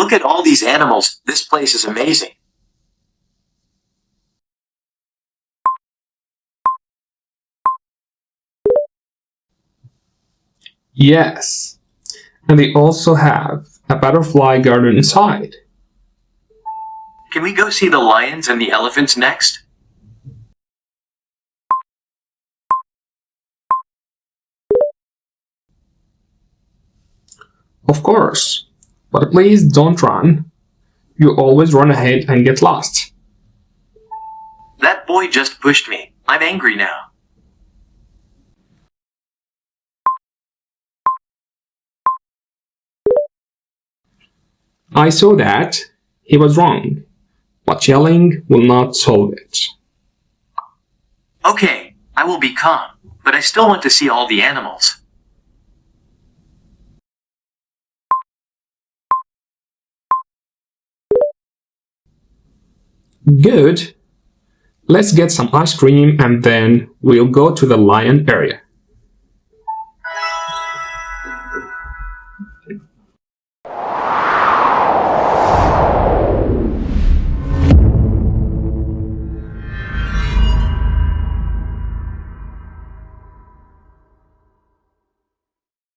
Look at all these animals. This place is amazing. Yes, and they also have a butterfly garden inside. Can we go see the lions and the elephants next? Of course, but please don't run. You always run ahead and get lost. That boy just pushed me. I'm angry now. I saw that. He was wrong. But yelling will not solve it. Okay, I will be calm, but I still want to see all the animals. Good. Let's get some ice cream and then we'll go to the lion area.